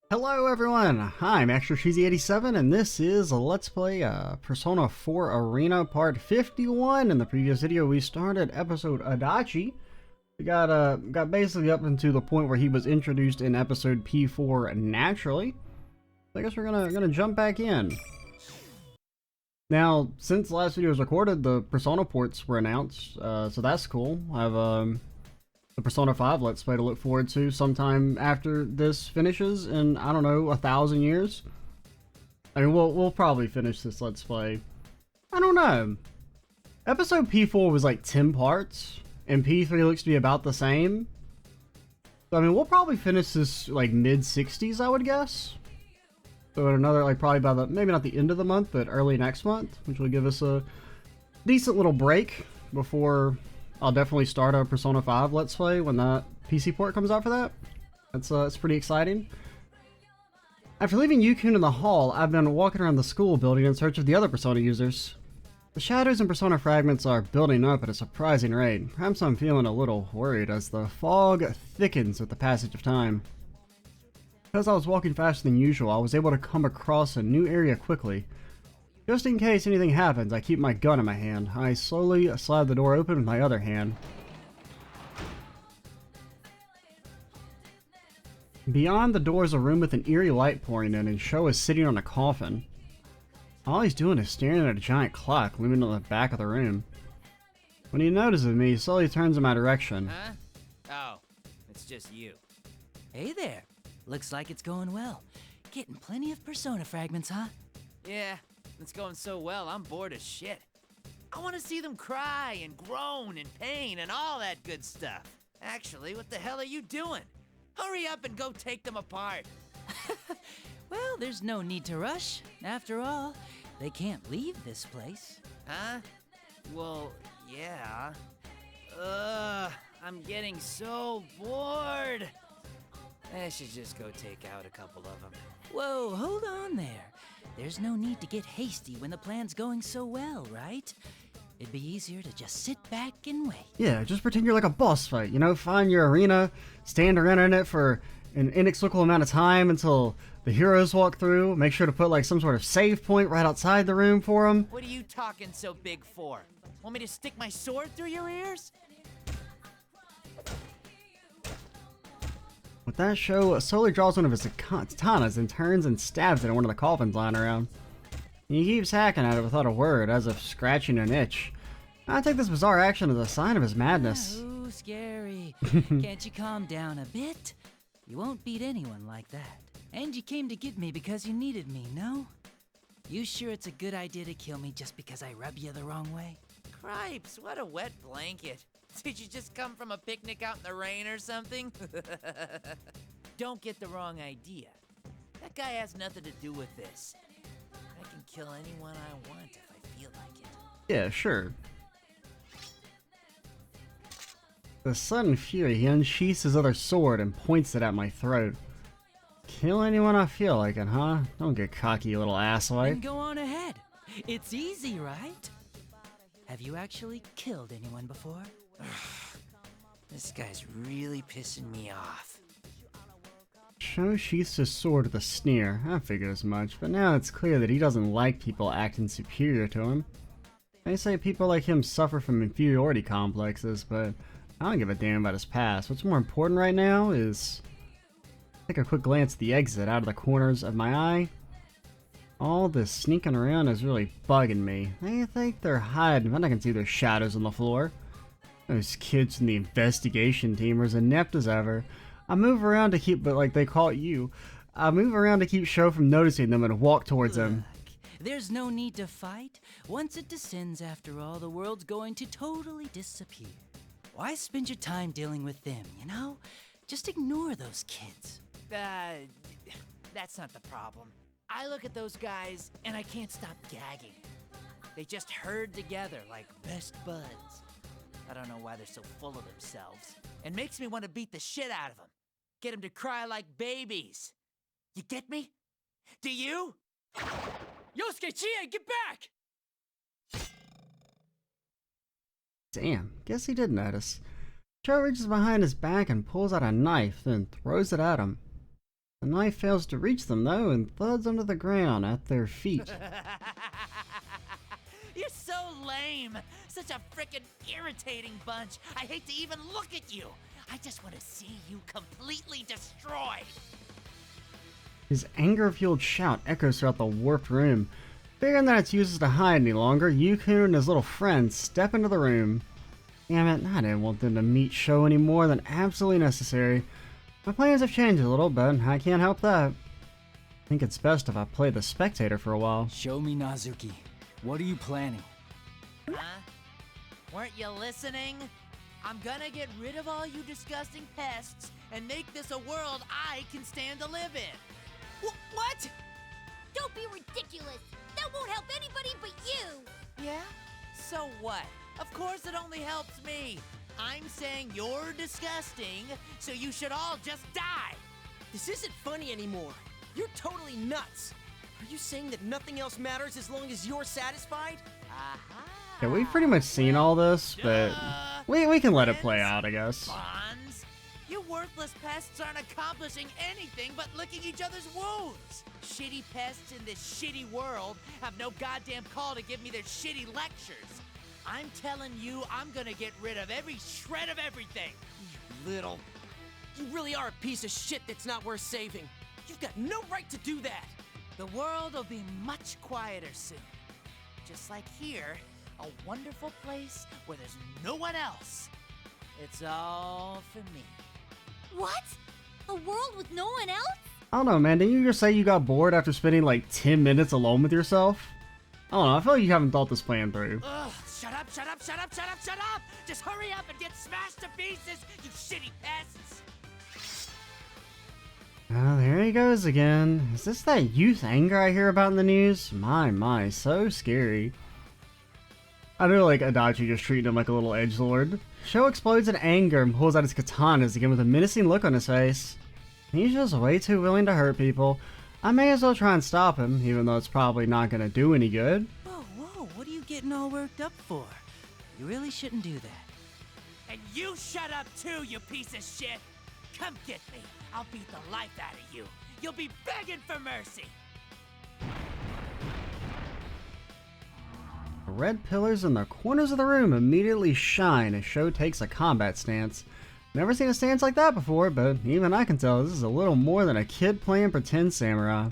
Hello everyone, I'm Extra Cheesy 87 and this is a Let's Play Persona 4 Arena Part 51. In the previous video we started episode Adachi. We got basically up into the point where he was introduced in episode P4 naturally. I guess we're gonna jump back in. Now, since the last video was recorded, the Persona ports were announced, so that's cool. I have the Persona 5 Let's Play to look forward to sometime after this finishes in, I don't know, 1,000 years. I mean, we'll probably finish this Let's Play. I don't know. Episode P4 was like 10 parts, and P3 looks to be about the same. So, I mean, we'll probably finish this like mid-60s, I would guess. So another, like, probably by the, maybe not the end of the month, but early next month, which will give us a decent little break before I'll definitely start a Persona 5 Let's Play when that PC port comes out for that. That's pretty exciting. After leaving Yukun in the hall, I've been walking around the school building in search of the other Persona users. The shadows and Persona fragments are building up at a surprising rate. Perhaps I'm feeling a little worried as the fog thickens with the passage of time. Because I was walking faster than usual, I was able to come across a new area quickly. Just in case anything happens, I keep my gun in my hand. I slowly slide the door open with my other hand. Beyond the door is a room with an eerie light pouring in, and Sho is sitting on a coffin. All he's doing is staring at a giant clock looming on the back of the room. When he notices me, he slowly turns in my direction. Huh? Oh, it's just you. Hey there. Looks like it's going well. Getting plenty of Persona fragments, huh? Yeah, it's going so well, I'm bored as shit. I want to see them cry and groan and pain and all that good stuff. Actually, what the hell are you doing? Hurry up and go take them apart. Well, there's no need to rush. After all, they can't leave this place. Huh? Well, yeah. I'm getting so bored. I should just go take out a couple of them. Whoa, hold on there. There's no need to get hasty when the plan's going so well, right? It'd be easier to just sit back and wait. Yeah, just pretend you're like a boss fight, you know? Find your arena, stand around in it for an inexplicable amount of time until the heroes walk through. Make sure to put like some sort of save point right outside the room for them. What are you talking so big for? Want me to stick my sword through your ears? With that, Sho slowly draws one of his katanas and turns and stabs it at one of the coffins lying around. He keeps hacking at it without a word, as if scratching an itch. I take this bizarre action as a sign of his madness. Ooh, scary. Can't you calm down a bit? You won't beat anyone like that. And you came to get me because you needed me, no? You sure it's a good idea to kill me just because I rub you the wrong way? Cripes, what a wet blanket. Did you just come from a picnic out in the rain or something? Don't get the wrong idea. That guy has nothing to do with this. I can kill anyone I want if I feel like it. Yeah, sure. With a sudden fury, he unsheaths his other sword and points it at my throat. Kill anyone I feel like it, huh? Don't get cocky, you little asswipe. Then go on ahead. It's easy, right? Have you actually killed anyone before? This guy's really pissing me off. Sho sheaths his sword with a sneer. I figured as much, but now it's clear that he doesn't like people acting superior to him. They say people like him suffer from inferiority complexes, but I don't give a damn about his past. What's more important right now is take a quick glance at the exit out of the corners of my eye. All this sneaking around is really bugging me. They think they're hiding, but I can see their shadows on the floor. Those kids from the investigation team are as inept as ever. I move around to keep, but like they call it you. I move around to keep Sho from noticing them and walk towards them. There's no need to fight. Once it descends, after all, the world's going to totally disappear. Why spend your time dealing with them, you know? Just ignore those kids. That's not the problem. I look at those guys and I can't stop gagging. They just herd together like best buds. I don't know why they're so full of themselves. It makes me want to beat the shit out of them. Get them to cry like babies. You get me? Do you? Yosuke, Chie, get back! Damn, guess he did notice. Sho reaches behind his back and pulls out a knife, then throws it at him. The knife fails to reach them though and thuds under the ground at their feet. You're so lame. Such a frickin' irritating bunch. I hate to even look at you. I just want to see you completely destroyed. His anger-fueled shout echoes throughout the warped room. Figuring that it's useless to hide any longer, Yukun and his little friend step into the room. Damn it, I didn't want them to meet Sho any more than absolutely necessary. My plans have changed a little, but I can't help that. I think it's best if I play the spectator for a while. Show me, Nazuki. What are you planning? Huh? Weren't you listening? I'm gonna get rid of all you disgusting pests and make this a world I can stand to live in. What? Don't be ridiculous! That won't help anybody but you! Yeah? So what? Of course it only helps me. I'm saying you're disgusting, so you should all just die. This isn't funny anymore. You're totally nuts. Are you saying that nothing else matters as long as you're satisfied? Aha. Yeah, we've pretty much seen all this, but we can let it play out, I guess. Bonds? You worthless pests aren't accomplishing anything but licking each other's wounds. Shitty pests in this shitty world have no goddamn call to give me their shitty lectures. I'm telling you, I'm gonna get rid of every shred of everything. Little. You really are a piece of shit that's not worth saving. You've got no right to do that. The world will be much quieter soon. Just like here, a wonderful place where there's no one else. It's all for me. What? A world with no one else? I don't know, man. Didn't you just say you got bored after spending like 10 minutes alone with yourself? I don't know. I feel like you haven't thought this plan through. Ugh, shut up, shut up, shut up, shut up, shut up! Just hurry up and get smashed to pieces, you shitty pests! Oh, there he goes again. Is this that youth anger I hear about in the news? My, so scary. I do like Adachi just treating him like a little edgelord. Sho explodes in anger and pulls out his katanas again with a menacing look on his face. He's just way too willing to hurt people. I may as well try and stop him, even though it's probably not gonna do any good. Whoa, what are you getting all worked up for? You really shouldn't do that. And you shut up too, you piece of shit! Come get me! I'll beat the life out of you! You'll be begging for mercy! The red pillars in the corners of the room immediately shine as Sho takes a combat stance. Never seen a stance like that before, but even I can tell this is a little more than a kid playing pretend samurai.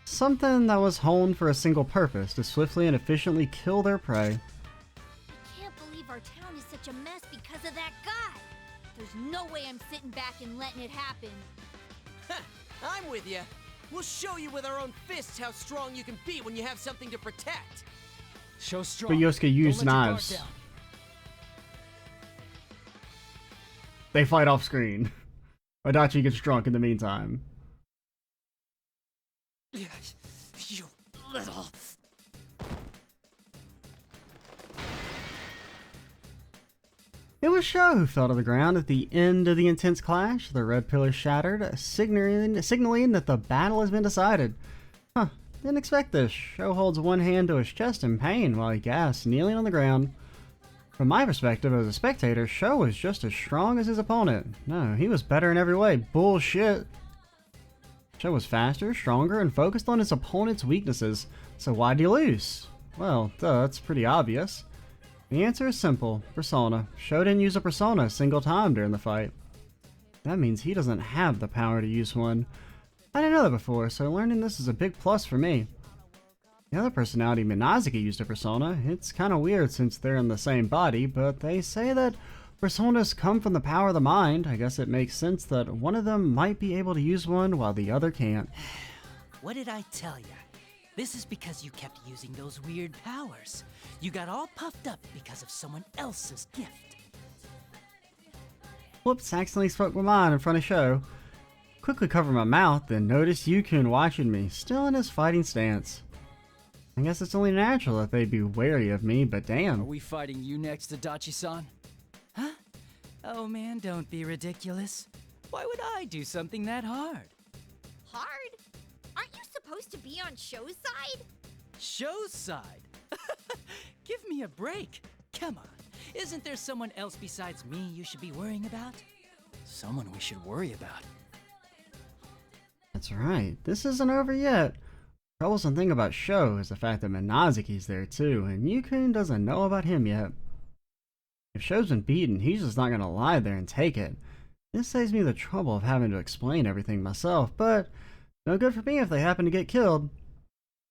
Something that was honed for a single purpose, to swiftly and efficiently kill their prey. I can't believe our town is such a mess because of that guy! There's no way I'm sitting back and letting it happen. I'm with you. We'll show you with our own fists how strong you can be when you have something to protect. Show strong. But Yosuke used Don't let your guard knives. down. They fight off screen. Adachi gets drunk in the meantime. You little... It was Sho who fell to the ground at the end of the intense clash. The red pillar shattered, signaling that the battle has been decided. Huh, didn't expect this. Sho holds one hand to his chest in pain while he gasps, kneeling on the ground. From my perspective as a spectator, Sho was just as strong as his opponent. No, he was better in every way. Bullshit. Sho was faster, stronger, and focused on his opponent's weaknesses. So why'd he lose? Well, that's pretty obvious. The answer is simple. Persona. Sho didn't use a persona a single time during the fight. That means he doesn't have the power to use one. I didn't know that before, so learning this is a big plus for me. The other personality, Minazuki, used a persona. It's kinda weird since they're in the same body, but they say that personas come from the power of the mind. I guess it makes sense that one of them might be able to use one while the other can't. What did I tell ya? This is because you kept using those weird powers. You got all puffed up because of someone else's gift. Whoops, accidentally spoke my mind in front of Sho. Quickly covered my mouth, then noticed Yukun watching me, still in his fighting stance. I guess it's only natural that they'd be wary of me, but Are damn. we fighting you next, Adachi-san? Huh? Oh man, don't be ridiculous. Why would I do something that hard? Hard? Aren't you supposed to be on Sho's side? Show's side? Give me a break. Come on. Isn't there someone else besides me you should be worrying about? Someone we should worry about. That's right, this isn't over yet. The troublesome thing about Sho is the fact that Minazuki's there too, and Yukun doesn't know about him yet. If Sho's been beaten, he's just not gonna lie there and take it. This saves me the trouble of having to explain everything myself, but no good for me if they happen to get killed.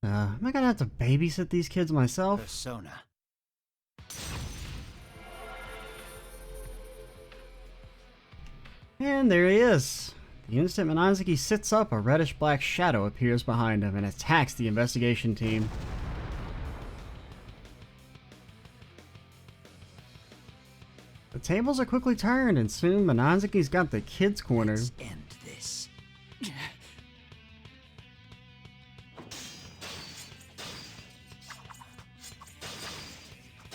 Am I gonna have to babysit these kids myself? Persona. And there he is. The instant Minazuki sits up, a reddish-black shadow appears behind him and attacks the investigation team. The tables are quickly turned, and soon Minazuki's got the kids cornered. Let's end this.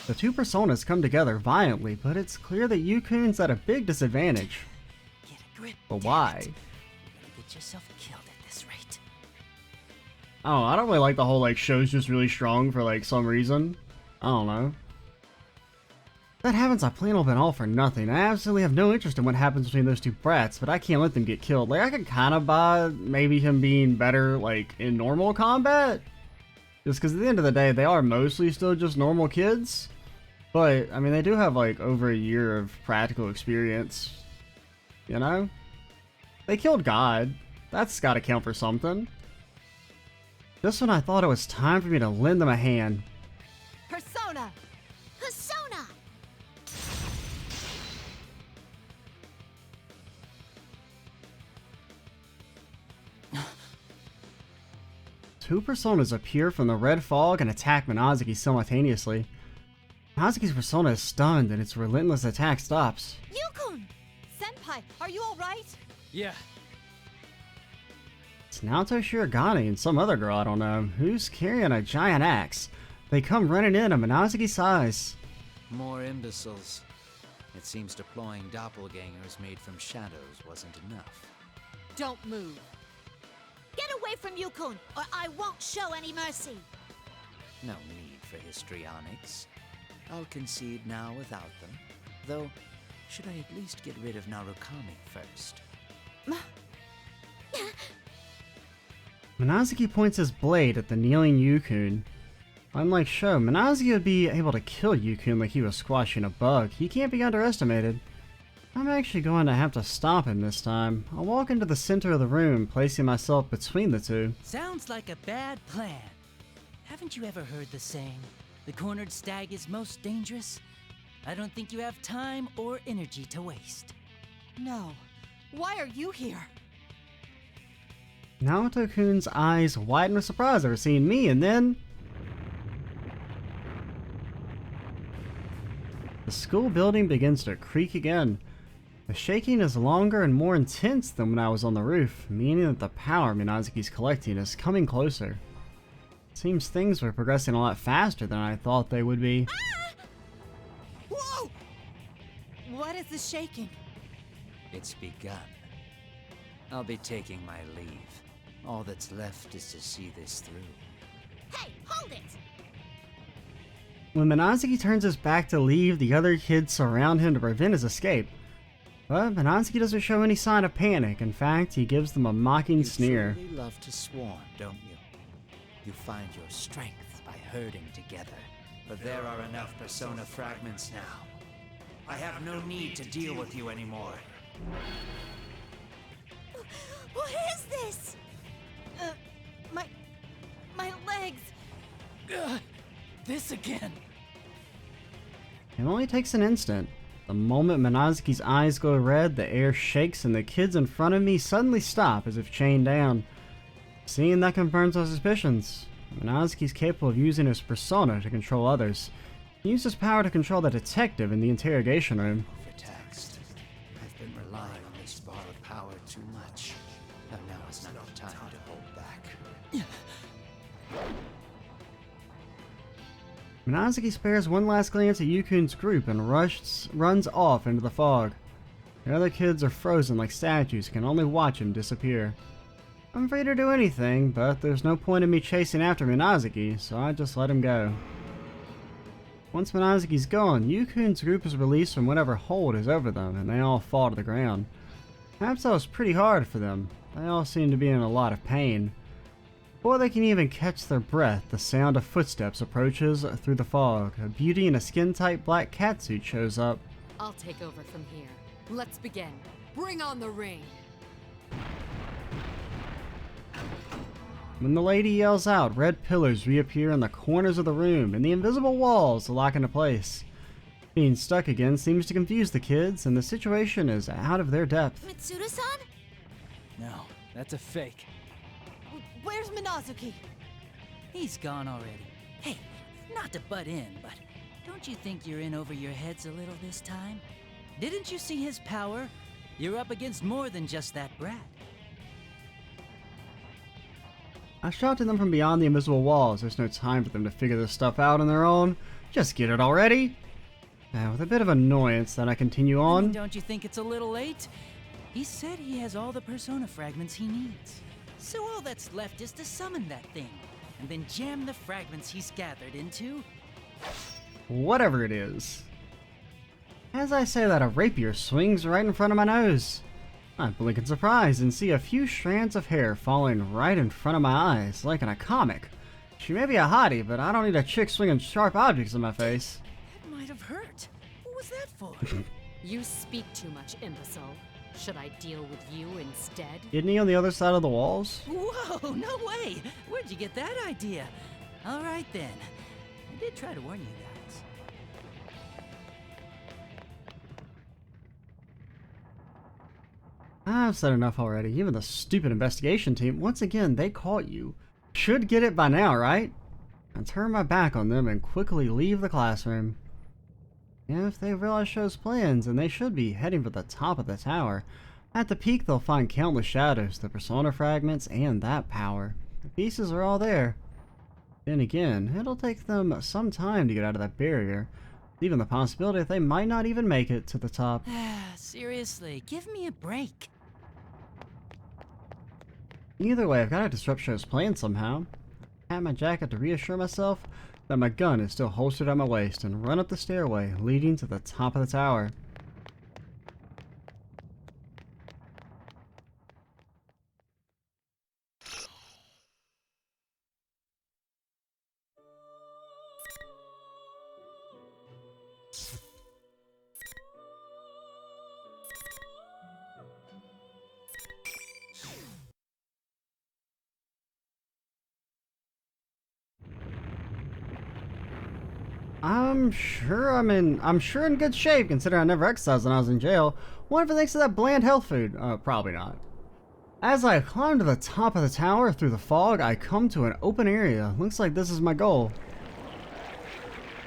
The two personas come together violently, but it's clear that Yukun's at a big disadvantage. Get a grip. But damn why? it. You're gonna get yourself killed at this rate. Oh, I don't really like the whole like Sho's just really strong for like some reason. I don't know. If that happens, I plain old been all for nothing. I absolutely have no interest in what happens between those two brats, but I can't let them get killed. Like I could kind of buy maybe him being better like in normal combat, just because at the end of the day they are mostly still just normal kids. But I mean they do have like over a year of practical experience. You know, they killed God. That's got to count for something. Just when I thought it was time for me to lend them a hand. Persona! Persona! Two personas appear from the red fog and attack Minazuki simultaneously. Minazuki's persona is stunned and its relentless attack stops. Yukun! Senpai, are you alright? Yeah. It's Naoto Shirogane and some other girl I don't know, who's carrying a giant axe. They come running in at Minazuki's size. More imbeciles. It seems deploying doppelgangers made from shadows wasn't enough. Don't move. Get away from Yukun, or I won't show any mercy. No need for histrionics. I'll concede now without them. Though, should I at least get rid of Narukami first? Minazuki points his blade at the kneeling Yukun. Unlike Sho, Minazuki would be able to kill Yukun like he was squashing a bug. He can't be underestimated. I'm actually going to have to stop him this time. I'll walk into the center of the room, placing myself between the two. Sounds like a bad plan. Haven't you ever heard the saying, the cornered stag is most dangerous? I don't think you have time or energy to waste. No. Why are you here? Naoto-kun's eyes widen with surprise over seeing me, and then... the school building begins to creak again. The shaking is longer and more intense than when I was on the roof, meaning that the power Minazuki's collecting is coming closer. Seems things were progressing a lot faster than I thought they would be. Ah! Whoa! What is the shaking? It's begun. I'll be taking my leave. All that's left is to see this through. Hey, hold it! When Minazuki turns his back to leave, the other kids surround him to prevent his escape. But Minazuki doesn't show any sign of panic. In fact, he gives them a mocking sneer. You truly love to swarm, don't you? You find your strength by herding together. But there are enough persona fragments now. I have no need to deal with you anymore. What is this? My legs. This again. It only takes an instant. The moment Minazuki's eyes go red, the air shakes and the kids in front of me suddenly stop as if chained down. Seeing that confirms our suspicions. Minazuki's capable of using his persona to control others. He used his power to control the detective in the interrogation room. Overtaxed. I've been relying on this borrowed power too much. And now is not the time to hold back. Minazuki spares one last glance at Yukun's group and runs off into the fog. The other kids are frozen like statues and can only watch him disappear. I'm free to do anything, but there's no point in me chasing after Minazuki, so I just let him go. Once Minazuki's gone, Yukun's group is released from whatever hold is over them, and they all fall to the ground. Perhaps that was pretty hard for them. They all seem to be in a lot of pain. Before they can even catch their breath, the sound of footsteps approaches through the fog. A beauty in a skin-tight black catsuit shows up. I'll take over from here. Let's begin. Bring on the rain. When the lady yells out, red pillars reappear in the corners of the room, and the invisible walls lock into place. Being stuck again seems to confuse the kids, and the situation is out of their depth. Mitsuda-san? No, that's a fake. Where's Minazuki? He's gone already. Hey, not to butt in, but don't you think you're in over your heads a little this time? Didn't you see his power? You're up against more than just that brat. I shout to them from beyond the invisible walls. There's no time for them to figure this stuff out on their own. Just get it already. With a bit of annoyance, then I continue I on. mean, don't you think it's a little late? He said he has all the persona fragments he needs. So all that's left is to summon that thing, and then jam the fragments he's gathered into. Whatever it is. As I say that, a rapier swings right in front of my nose. I blink in surprise and see a few strands of hair falling right in front of my eyes, like in a comic. She may be a hottie, but I don't need a chick swinging sharp objects in my face. That might have hurt. What was that for? You speak too much, imbecile. Should I deal with you instead? Isn't he on the other side of the walls? Whoa, no way! Where'd you get that idea? All right then. I did try to warn you guys. I've said enough already. Even the stupid investigation team, once again, they caught you. Should get it by now, right? I turn my back on them and quickly leave the classroom. If they realize Show's plans, then they should be heading for the top of the tower. At the peak, they'll find countless shadows, the persona fragments, and that power. The pieces are all there. Then again, it'll take them some time to get out of that barrier. Even the possibility that they might not even make it to the top. Seriously, give me a break. Either way, I've got to disrupt Show's plan somehow. Pat my jacket to reassure myself that my gun is still holstered at my waist and run up the stairway leading to the top of the tower. I'm sure in good shape considering I never exercised when I was in jail. Wonder if thanks to that bland health food. Probably not. As I climb to the top of the tower through the fog, I come to an open area. Looks like this is my goal.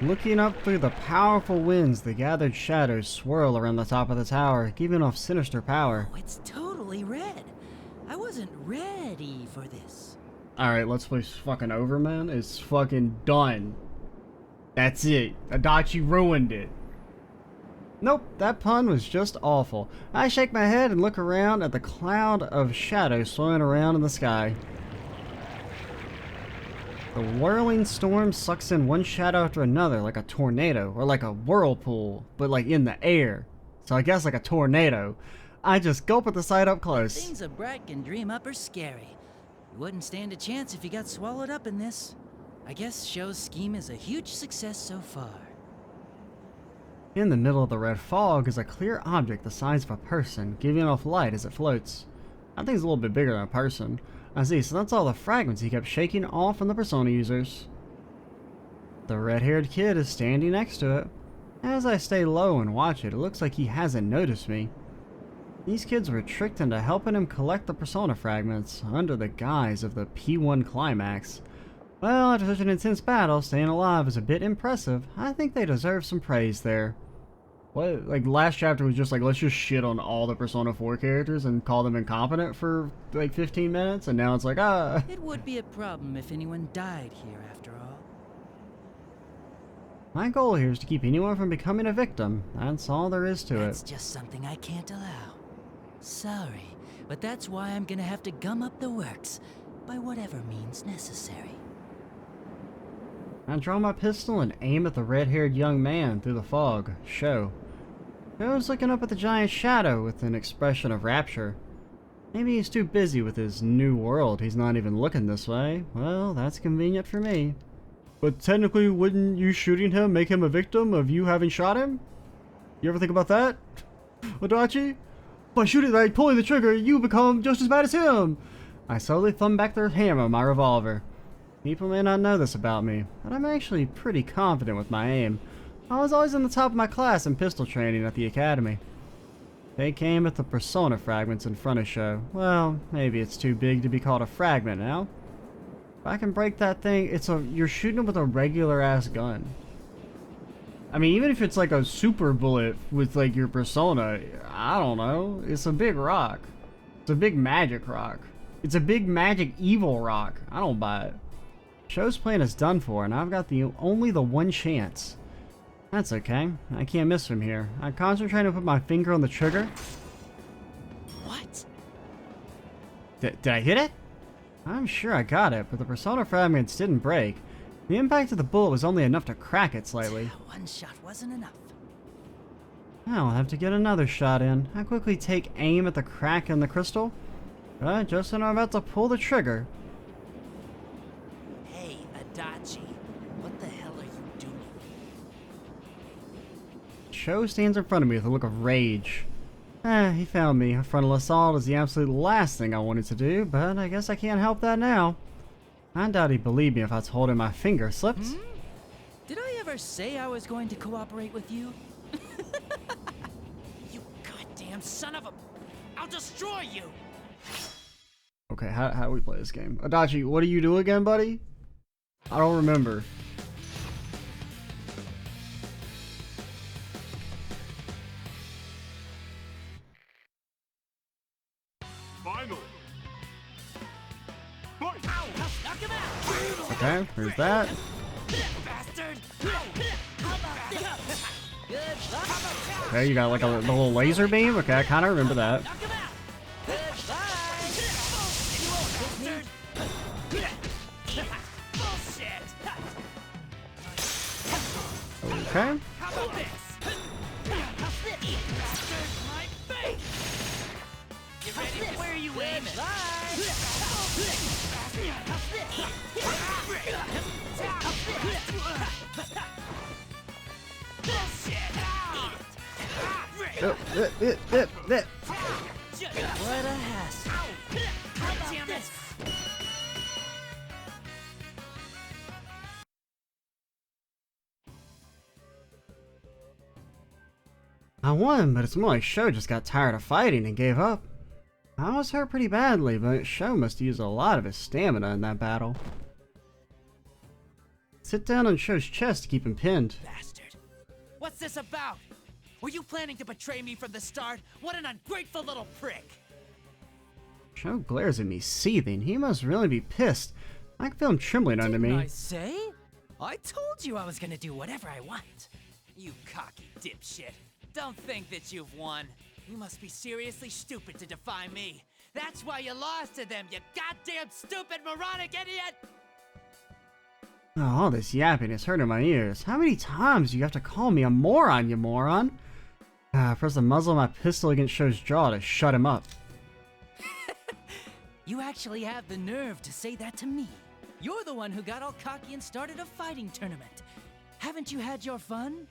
Looking up through the powerful winds, the gathered shadows swirl around the top of the tower, giving off sinister power. Oh, it's totally red. I wasn't ready for this. Alright, let's play fucking over, man. It's fucking done. That's it. Adachi ruined it. Nope, that pun was just awful. I shake my head and look around at the cloud of shadows swirling around in the sky. The whirling storm sucks in one shadow after another like a tornado, or like a whirlpool, but like in the air. So I guess like a tornado. I just gulp at the sight up close. Things a brat can dream up are scary. You wouldn't stand a chance if you got swallowed up in this. I guess Show's scheme is a huge success so far. In the middle of the red fog is a clear object the size of a person, giving off light as it floats. That thing's a little bit bigger than a person. I see, so that's all the fragments he kept shaking off from the persona users. The red-haired kid is standing next to it. As I stay low and watch it, it looks like he hasn't noticed me. These kids were tricked into helping him collect the persona fragments under the guise of the P1 climax. Well, after such an intense battle, staying alive is a bit impressive. I think they deserve some praise there. What, like, last chapter was just like, let's just shit on all the Persona 4 characters and call them incompetent for, like, 15 minutes, and now it's like, It would be a problem if anyone died here, after all. My goal here is to keep anyone from becoming a victim. That's all there is to That's it. just something I can't allow. Sorry, but that's why I'm gonna have to gum up the works, by whatever means necessary. I draw my pistol and aim at the red-haired young man through the fog. Show. Show's looking up at the giant shadow with an expression of rapture. Maybe he's too busy with his new world. He's not even looking this way. Well, that's convenient for me. But technically, wouldn't you shooting him make him a victim of you having shot him? You ever think about that? Adachi? By pulling the trigger, you become just as bad as him! I slowly thumb back the hammer of my revolver. People may not know this about me, but I'm actually pretty confident with my aim. I was always in the top of my class in pistol training at the academy. They came at the Persona fragments in front of show. Well, maybe it's too big to be called a fragment now. If I can break that thing, you're shooting it with a regular ass gun. I mean, even if it's like a super bullet with like your Persona, I don't know. It's a big rock. It's a big magic rock. It's a big magic evil rock. I don't buy it. Show's plan is done for, and I've got only the one chance. That's okay. I can't miss from here. I concentrate and put my finger on the trigger. What? Did I hit it? I'm sure I got it, but the Persona fragments didn't break. The impact of the bullet was only enough to crack it slightly. One shot wasn't enough. I'll have to get another shot in. I quickly take aim at the crack in the crystal. But just when I'm about to pull the trigger. Hey, Adachi. What the hell are you doing? Cho stands in front of me with a look of rage. He found me. A frontal assault is the absolute last thing I wanted to do, but I guess I can't help that now. I doubt he'd believe me if I told him my finger slipped. Did I ever say I was going to cooperate with you? You goddamn son of a... I'll destroy you! Okay, how do we play this game? Adachi, what do you do again, buddy? I don't remember. Final. Okay, there's that. Bastard! Okay, you got like the little laser beam? Okay, I kind of remember that. Okay. Where are you aiming? What a hassle. Damn it. I won, but it's more like Sho just got tired of fighting and gave up. I was hurt pretty badly, but Sho must use a lot of his stamina in that battle. Sit down on Sho's chest to keep him pinned. Bastard. What's this about? Were you planning to betray me from the start? What an ungrateful little prick! Sho glares at me, seething. He must really be pissed. I can feel him trembling under me. I say? I told you I was gonna do whatever I want. You cocky dipshit. Don't think that you've won. You must be seriously stupid to defy me. That's why you lost to them, you goddamn stupid moronic idiot! Oh, all this yapping is hurting my ears. How many times do you have to call me a moron, you moron? I press the muzzle of my pistol against Sho's jaw to shut him up. You actually have the nerve to say that to me. You're the one who got all cocky and started a fighting tournament. Haven't you had your fun?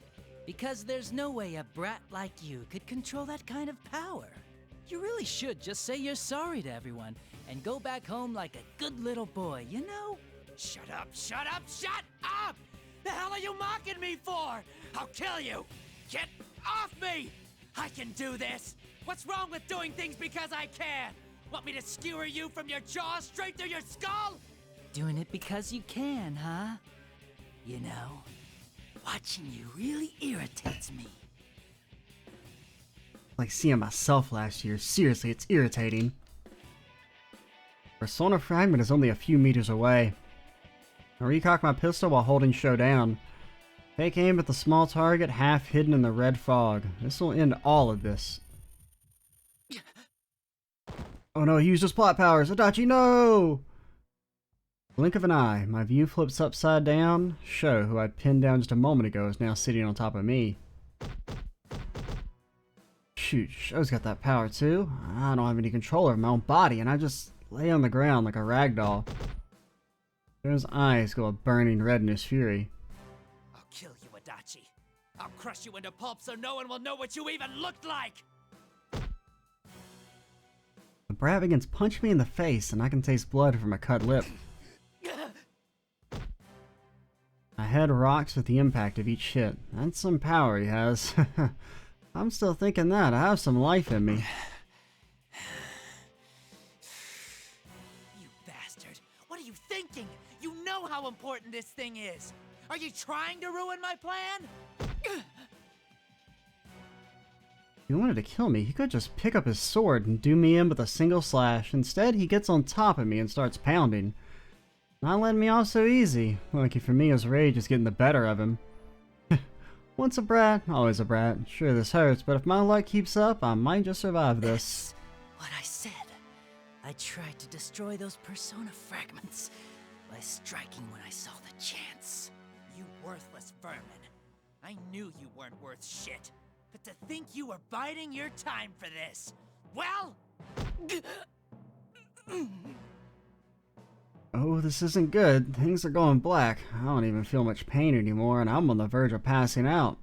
Because there's no way a brat like you could control that kind of power. You really should just say you're sorry to everyone and go back home like a good little boy, you know? Shut up, shut up, shut up! The hell are you mocking me for? I'll kill you! Get off me! I can do this! What's wrong with doing things because I can? Want me to skewer you from your jaw straight through your skull? Doing it because you can, huh? You know, watching you really irritates me. Like seeing myself last year. Seriously, it's irritating. Persona fragment is only a few meters away. I recock my pistol while holding Sho down. Take aim at the small target half hidden in the red fog. This will end all of this. Oh no, he used his plot powers. Adachi, no! Blink of an eye, my view flips upside down. Sho, who I'd pinned down just a moment ago, is now sitting on top of me. shoot, Sho's got that power too. I don't have any control over my own body, and I just lay on the ground like a rag doll. His eyes go a burning red in his fury. I'll kill you, Adachi. I'll crush you into pulp so no one will know what you even looked like! The brat begins punching me in the face, and I can taste blood from a cut lip. My head rocks with the impact of each hit. That's some power he has. I'm still thinking that. I have some life in me. You bastard! What are you thinking? You know how important this thing is! Are you trying to ruin my plan? If he wanted to kill me, he could just pick up his sword and do me in with a single slash. Instead, he gets on top of me and starts pounding. Not letting me off so easy. Lucky for me, his rage is getting the better of him. Once a brat, always a brat. Sure, this hurts, but if my luck keeps up, I might just survive this. What I said. I tried to destroy those Persona fragments by striking when I saw the chance. You worthless vermin. I knew you weren't worth shit. But to think you were biding your time for this, well... Oh, this isn't good. Things are going black. I don't even feel much pain anymore, and I'm on the verge of passing out.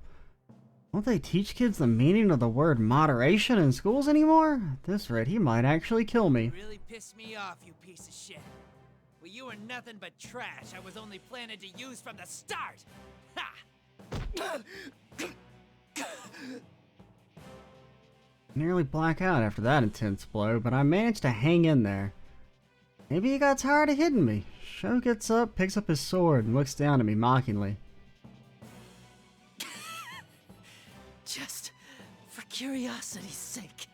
Won't they teach kids the meaning of the word moderation in schools anymore? At this rate, he might actually kill me. You really pissed me off, you piece of shit. Well, you were nothing but trash I was only planning to use from the start. Ha! Nearly black out after that intense blow, but I managed to hang in there. Maybe he got tired of hitting me. Sho gets up, picks up his sword, and looks down at me mockingly. Just for curiosity's sake,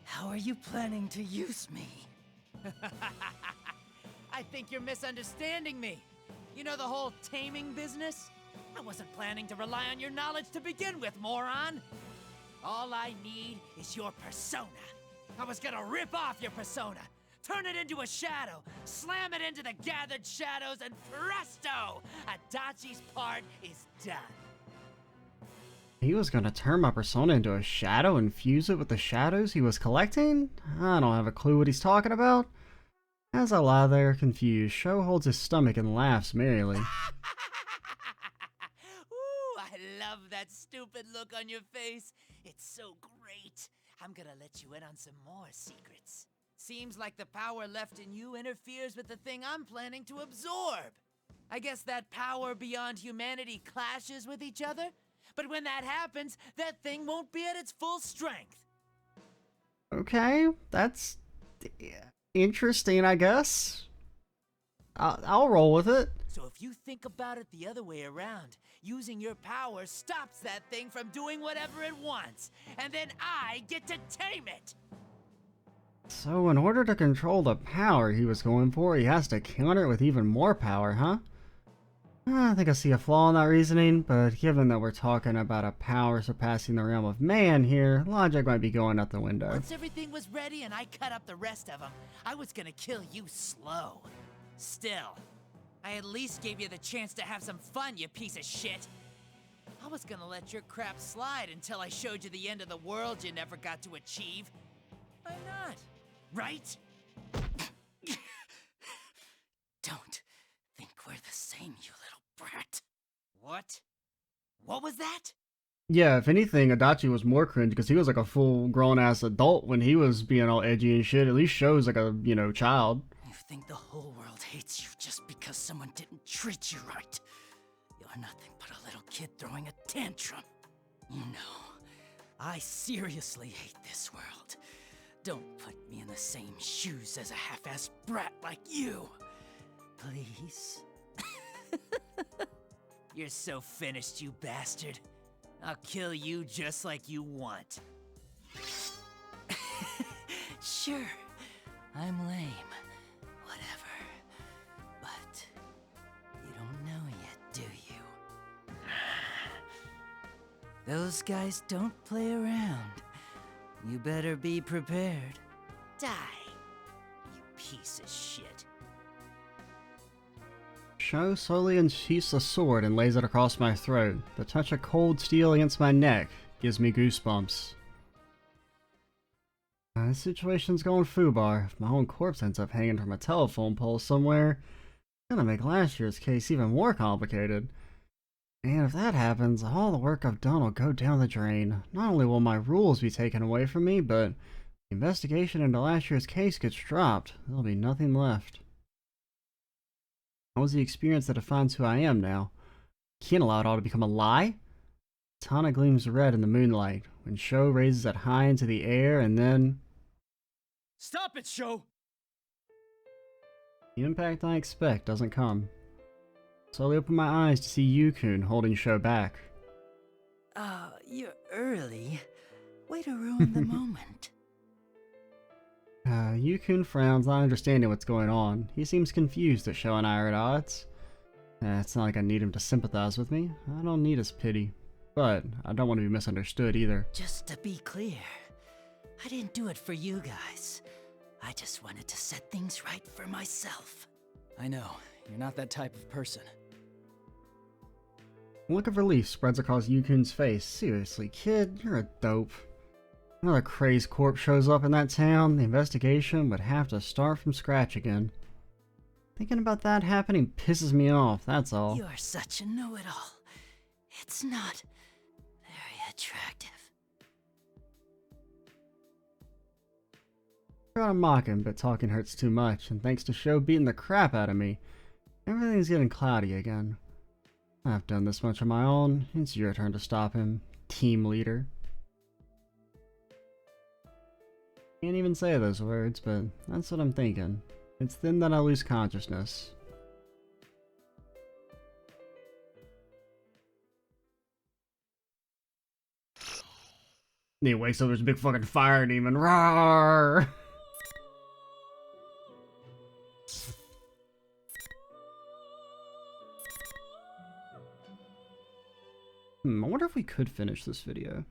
how are you planning to use me? I think you're misunderstanding me. You know the whole taming business? I wasn't planning to rely on your knowledge to begin with, moron! All I need is your persona. I was gonna rip off your persona, turn it into a shadow, slam it into the gathered shadows, and presto! Adachi's part is done. He was gonna turn my persona into a shadow and fuse it with the shadows he was collecting? I don't have a clue what he's talking about. As I lie there confused, Sho holds his stomach and laughs merrily. Ooh, I love that stupid look on your face. It's so great. I'm gonna let you in on some more secrets. Seems like the power left in you interferes with the thing I'm planning to absorb. I guess that power beyond humanity clashes with each other, but when that happens, that thing won't be at its full strength. Okay, that's interesting, I guess. I'll roll with it. So if you think about it the other way around, using your power stops that thing from doing whatever it wants, and then I get to tame it! So in order to control the power he was going for, he has to counter it with even more power, huh? I think I see a flaw in that reasoning, but given that we're talking about a power surpassing the realm of man here, logic might be going out the window. Once everything was ready and I cut up the rest of them, I was gonna kill you slow. Still, I at least gave you the chance to have some fun, you piece of shit. I was gonna let your crap slide until I showed you the end of the world you never got to achieve. Why not? Right? Don't think we're the same, you little brat. What? What was that? Yeah, if anything, Adachi was more cringe because he was like a full grown-ass adult when he was being all edgy and shit. At least Sho's like a, child. You think the whole world hates you just because someone didn't treat you right. You're nothing but a little kid throwing a tantrum. You know, I seriously hate this world. Don't put me in the same shoes as a half-assed brat like you. Please? You're so finished, you bastard. I'll kill you just like you want. Sure, I'm lame. Whatever. But you don't know yet, do you? Those guys don't play around. You better be prepared. Die, you piece of shit. Sho slowly unsheaths the sword and lays it across my throat. The touch of cold steel against my neck gives me goosebumps. This situation's going foobar. If my own corpse ends up hanging from a telephone pole somewhere, it's gonna make last year's case even more complicated. And if that happens, all the work I've done will go down the drain. Not only will my rules be taken away from me, but the investigation into last year's case gets dropped. There'll be nothing left. What was the experience that defines who I am now? Can't allow it all to become a lie? Tana gleams red in the moonlight when Sho raises it high into the air, and then Stop it, Sho! the impact I expect doesn't come. Slowly open my eyes to see Yukun holding Sho back. You're early. Way to ruin the moment. Yukun frowns, not understanding what's going on. He seems confused that Sho and I are at odds. It's not like I need him to sympathize with me. I don't need his pity. But I don't want to be misunderstood either. Just to be clear, I didn't do it for you guys. I just wanted to set things right for myself. I know, you're not that type of person. A look of relief spreads across Yukun's face. Seriously, kid, you're a dope. Another crazed corpse shows up in that town, the investigation would have to start from scratch again. Thinking about that happening pisses me off, that's all. You are such a know-it-all. It's not very attractive. I try to mock him, but talking hurts too much, and thanks to Sho beating the crap out of me, everything's getting cloudy again. I've done this much on my own, it's your turn to stop him, team leader. Can't even say those words, but that's what I'm thinking. It's then that I lose consciousness. He wakes up, there's a big fucking fire demon. Roar! I wonder if we could finish this video.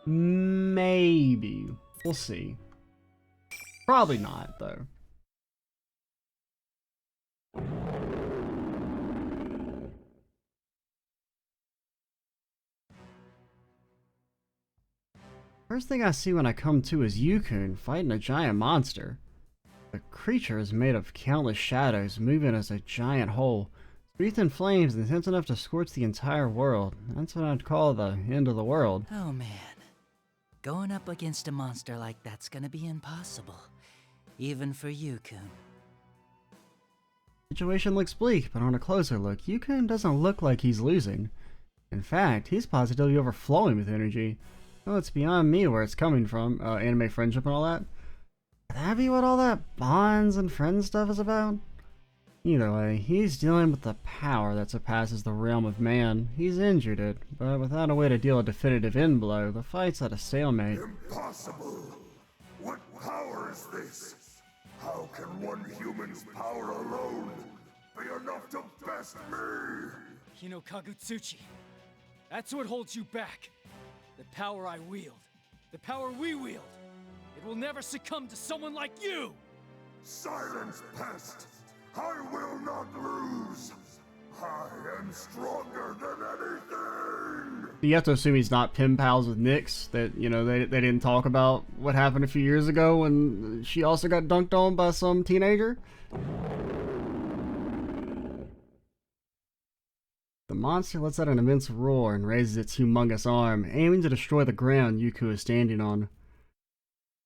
Maybe. We'll see. Probably not, though. First thing I see when I come to is Yukun fighting a giant monster. The creature is made of countless shadows, moving as a giant whole. Wreathed in flames and intense enough to scorch the entire world. That's what I'd call the end of the world. Oh man. Going up against a monster like that's gonna be impossible. Even for Yukun. Situation looks bleak, but on a closer look, Yukun doesn't look like he's losing. In fact, he's positively overflowing with energy. Oh, it's beyond me where it's coming from, anime friendship and all that. Could that be what all that bonds and friends stuff is about? Either way, he's dealing with the power that surpasses the realm of man. He's injured it, but without a way to deal a definitive end blow, the fight's at a stalemate. Impossible! What power is this? How can one human's power alone be enough to best me? Hino Kagutsuchi. That's what holds you back. The power I wield. The power we wield. It will never succumb to someone like you! Silence, pest! I will not lose! I am stronger than anything! You have to assume he's not pen pals with Nyx, that, you know, they didn't talk about what happened a few years ago when she also got dunked on by some teenager. The monster lets out an immense roar and raises its humongous arm, aiming to destroy the ground Yuku is standing on.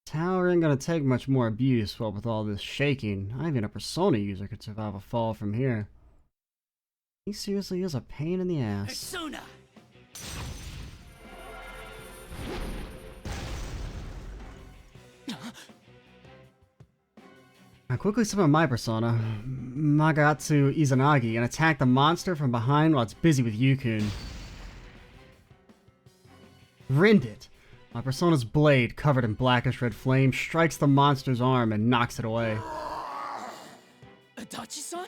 Tower ain't gonna take much more abuse, but with all this shaking, not even a Persona user could survive a fall from here. He seriously is a pain in the ass. Persona! I quickly summon my Persona, Magatsu Izanagi, and attack the monster from behind while it's busy with Yukun. Rend it! My Persona's blade, covered in blackish red flame, strikes the monster's arm and knocks it away. Adachi-san?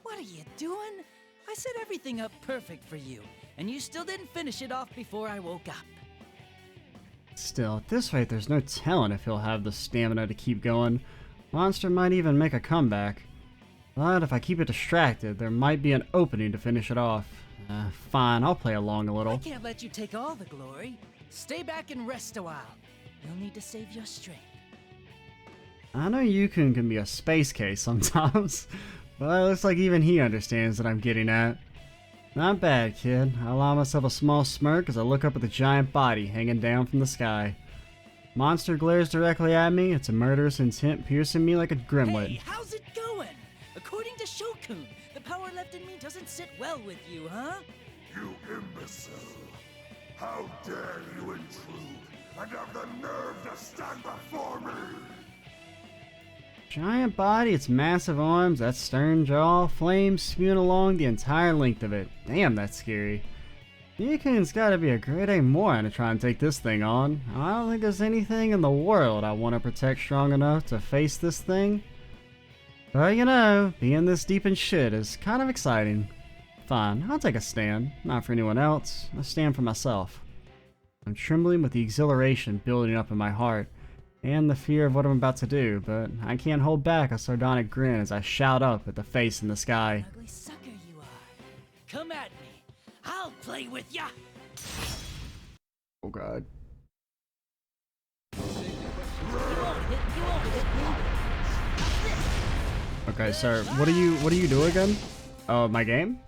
What are you doing? I set everything up perfect for you, and you still didn't finish it off before I woke up. Still, at this rate, there's no telling if he'll have the stamina to keep going. Monster might even make a comeback. But if I keep it distracted, there might be an opening to finish it off. Fine, I'll play along a little. I can't let you take all the glory. Stay back and rest a while. you'll need to save your strength. I know Yukun can be a space case sometimes, but it looks like even he understands what I'm getting at. Not bad, kid. I allow myself a small smirk as I look up at the giant body hanging down from the sky. Monster glares directly at me, its murderous intent piercing me like a grimlet. Hey, how's it going? According to Shokun, the power left in me doesn't sit well with you, huh? You imbecile! How dare you intrude and have the nerve to stand before me! Giant body, its massive arms, that stern jaw, flames spewing along the entire length of it. Damn, that's scary. Yukun's gotta be a grade A moron to try and take this thing on. I don't think there's anything in the world I want to protect strong enough to face this thing. But you know, being this deep in shit is kind of exciting. Fine, I'll take a stand. Not for anyone else, a stand for myself. I'm trembling with the exhilaration building up in my heart, and the fear of what I'm about to do, but I can't hold back a sardonic grin as I shout up at the face in the sky. Ugly sucker you are. Come at me. I'll play with ya. Oh god. You won't hit me. Okay, sir, what do you do again? Oh, my game?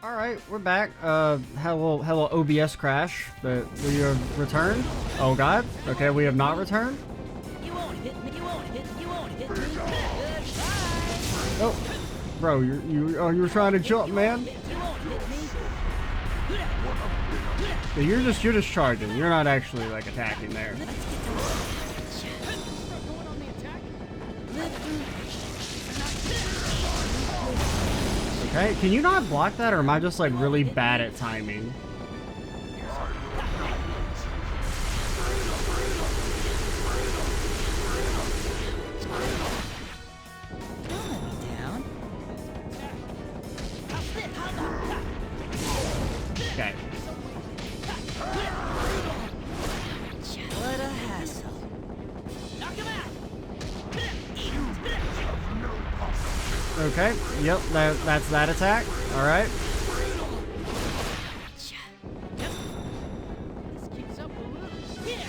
Alright, we're back. Hello OBS crash, but we have returned. Oh god. Okay, we have not returned. You won't hit me. You won't hit me. Goodbye. Oh, bro, you were trying to jump, man. You won't hit me. Yeah, you're just charging. You're not actually like attacking there. Okay, can you not block that, or am I just like really bad at timing? Okay. What a hassle. Knock him out. Okay. Yep. That's that attack. All right.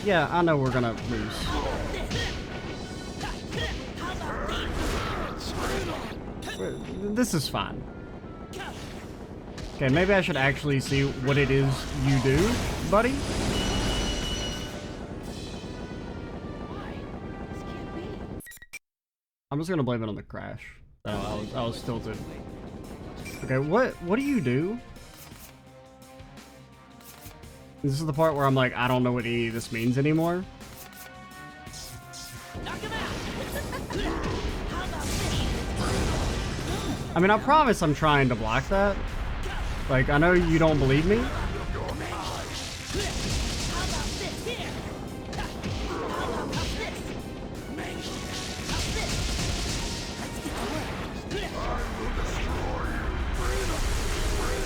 Yeah, I know we're gonna lose. This is fine. Okay, maybe I should actually see what it is you do, buddy. I'm just gonna blame it on the crash. Oh, I was tilted. Okay, what do you do? This is the part where I'm like, I don't know what any of this means anymore. I mean, I promise I'm trying to block that. Like, I know you don't believe me.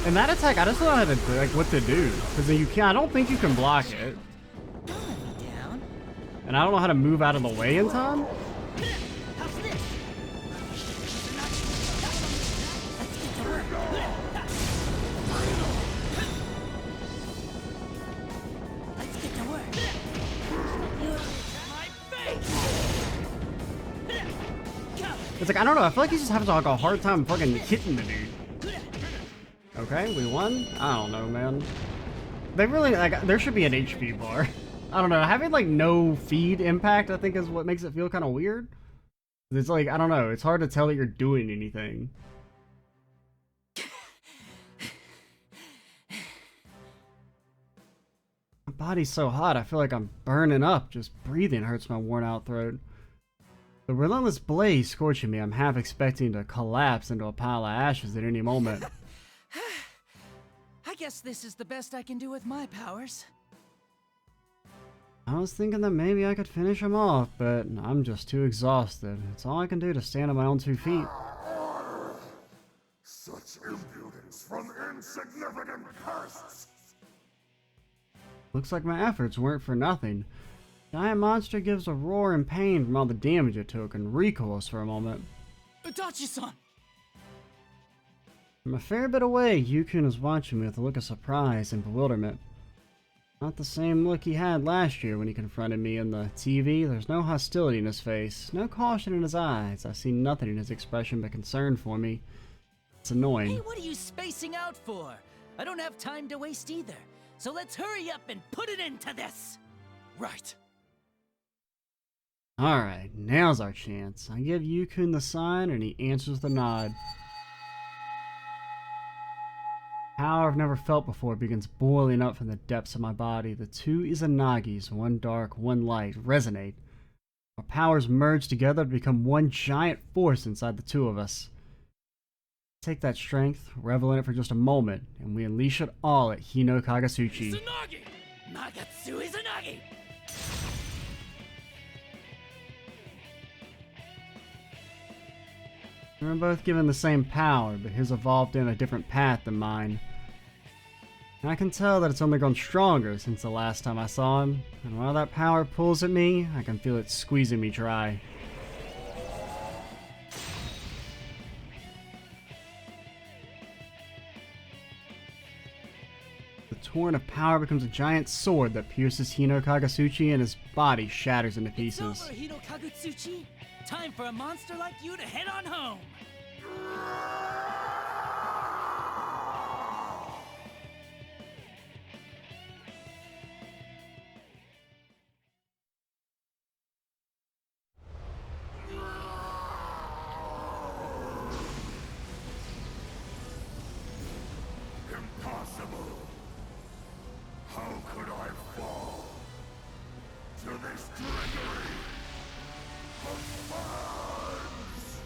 And that attack, I just don't know how to, like, what to do. Because you can't, I don't think you can block it. And I don't know how to move out of the way in time. It's like, I don't know, I feel like he's just having like a hard time fucking hitting the dude. Okay, we won? I don't know, man. They really, like, there should be an HP bar. I don't know, having like no feed impact I think is what makes it feel kind of weird. It's like, I don't know, it's hard to tell that you're doing anything. My body's so hot, I feel like I'm burning up. Just breathing hurts my worn out throat. The relentless blaze scorching me, I'm half expecting to collapse into a pile of ashes at any moment. I guess this is the best I can do with my powers. I was thinking that maybe I could finish him off, but I'm just too exhausted. It's all I can do to stand on my own 2 feet. Such impudence from insignificant pests! Looks like my efforts weren't for nothing. Giant monster gives a roar in pain from all the damage it took and recoils for a moment. Adachi-san! From a fair bit away, Yukun is watching me with a look of surprise and bewilderment. Not the same look he had last year when he confronted me in the TV. There's no hostility in his face, no caution in his eyes. I see nothing in his expression but concern for me. It's annoying. Hey, what are you spacing out for? I don't have time to waste either. So let's hurry up and put an end to this. Right. Alright, now's our chance. I give Yukun the sign and he answers the nod. Power I've never felt before begins boiling up from the depths of my body. The two Izanagis, one dark, one light, resonate. Our powers merge together to become one giant force inside the two of us. Take that strength, revel in it for just a moment, and we unleash it all at Hino Kagasuchi. Izanagi! Nagatsu Izanagi! We're both given the same power, but his evolved in a different path than mine. And I can tell that it's only grown stronger since the last time I saw him, and while that power pulls at me, I can feel it squeezing me dry. The torrent of power becomes a giant sword that pierces Hino Kagasuchi and his body shatters into It's pieces. over, Hino Kagutsuchi. Time for a monster like you to head on home. Impossible! How could I fall to this drudgery of fans?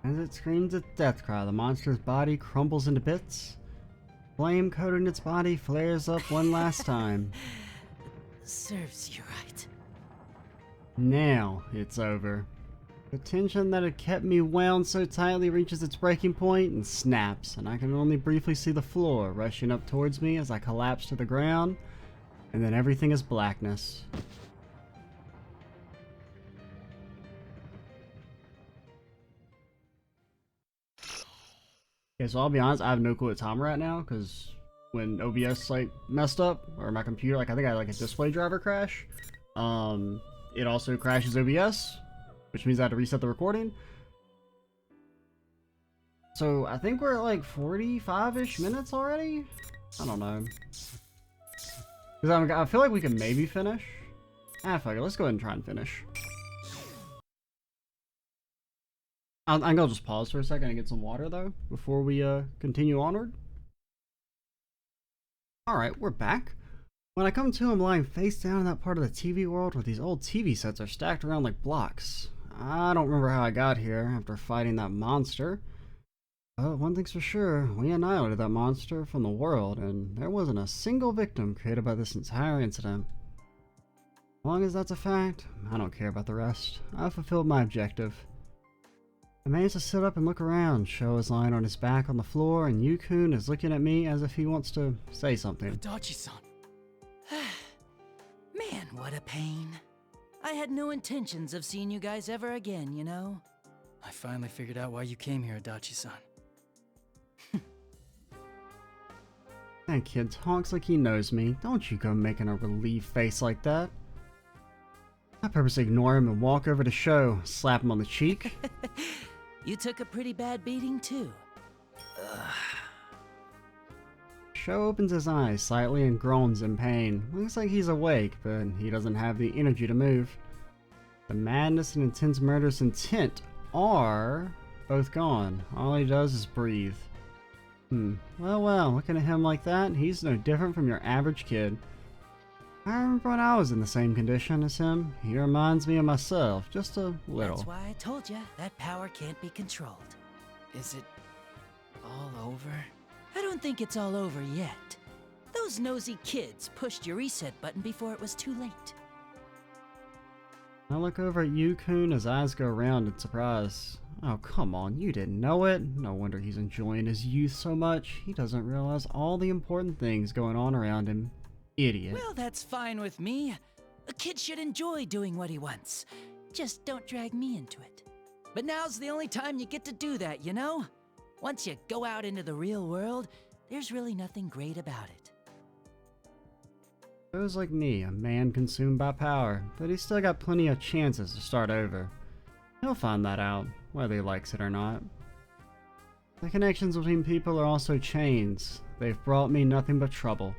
As it screams its death cry, the monster's body crumbles into bits. Flame coated in its body flares up one last time. Serves you right. Now it's over. The tension that had kept me wound so tightly reaches its breaking point and snaps, and I can only briefly see the floor rushing up towards me as I collapse to the ground, and then everything is blackness. Okay, so I'll be honest, I have no clue what time we're at now, because when OBS like messed up, or my computer, like I think I had like a display driver crash, it also crashes OBS, which means I had to reset the recording. So I think we're at like 45-ish minutes already? I don't know. Because I feel like we can maybe finish. Ah, fuck it, let's go ahead and try and finish. I'm gonna just pause for a second and get some water though, before we continue onward. Alright, we're back. When I come to, I'm lying face down in that part of the TV world where these old TV sets are stacked around like blocks. I don't remember how I got here after fighting that monster. But one thing's for sure, we annihilated that monster from the world, and there wasn't a single victim created by this entire incident. As long as that's a fact, I don't care about the rest. I've fulfilled my objective. I managed to sit up and look around. Sho is lying on his back on the floor, and Yukun is looking at me as if he wants to say something. Adachi-san. Man, what a pain. I had no intentions of seeing you guys ever again, you know? I finally figured out why you came here, Adachi-san. That kid talks like he knows me. Don't you go making a relieved face like that. I purposely ignore him and walk over to Sho, slap him on the cheek. You took a pretty bad beating, too. Sho opens his eyes slightly and groans in pain. Looks like he's awake, but he doesn't have the energy to move. The madness and intense murderous intent are both gone. All he does is breathe. Well, looking at him like that, he's no different from your average kid. I remember when I was in the same condition as him. He reminds me of myself, just a little. That's why I told you, that power can't be controlled. Is it all over? I don't think it's all over yet. Those nosy kids pushed your reset button before it was too late. I look over at Yukun, his eyes go round in surprise. Oh, come on, you didn't know it? No wonder he's enjoying his youth so much. He doesn't realize all the important things going on around him. Idiot. Well, that's fine with me. A kid should enjoy doing what he wants. Just don't drag me into it. But now's the only time you get to do that, you know? Once you go out into the real world, there's really nothing great about it. Joe's like me, a man consumed by power, but he's still got plenty of chances to start over. He'll find that out, whether he likes it or not. The connections between people are also chains. They've brought me nothing but trouble.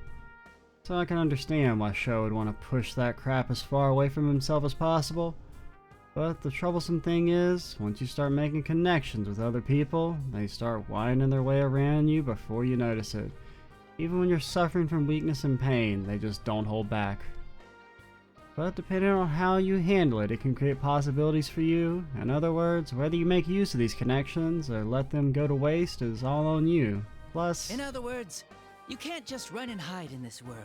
So I can understand why Sho would want to push that crap as far away from himself as possible. But the troublesome thing is, once you start making connections with other people, they start winding their way around you before you notice it. Even when you're suffering from weakness and pain, they just don't hold back. But depending on how you handle it, it can create possibilities for you. In other words, whether you make use of these connections or let them go to waste is all on you. Plus, In other words, you can't just run and hide in this world.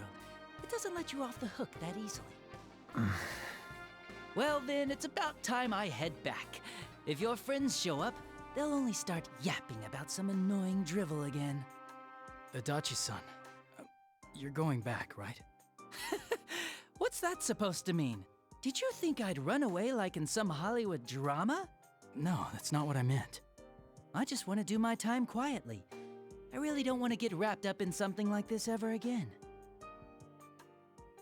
It doesn't let you off the hook that easily. Well then, it's about time I head back. If your friends show up, they'll only start yapping about some annoying drivel again. Adachi-san, you're going back, right? What's that supposed to mean? Did you think I'd run away like in some Hollywood drama? No, that's not what I meant. I just want to do my time quietly. I really don't want to get wrapped up in something like this ever again.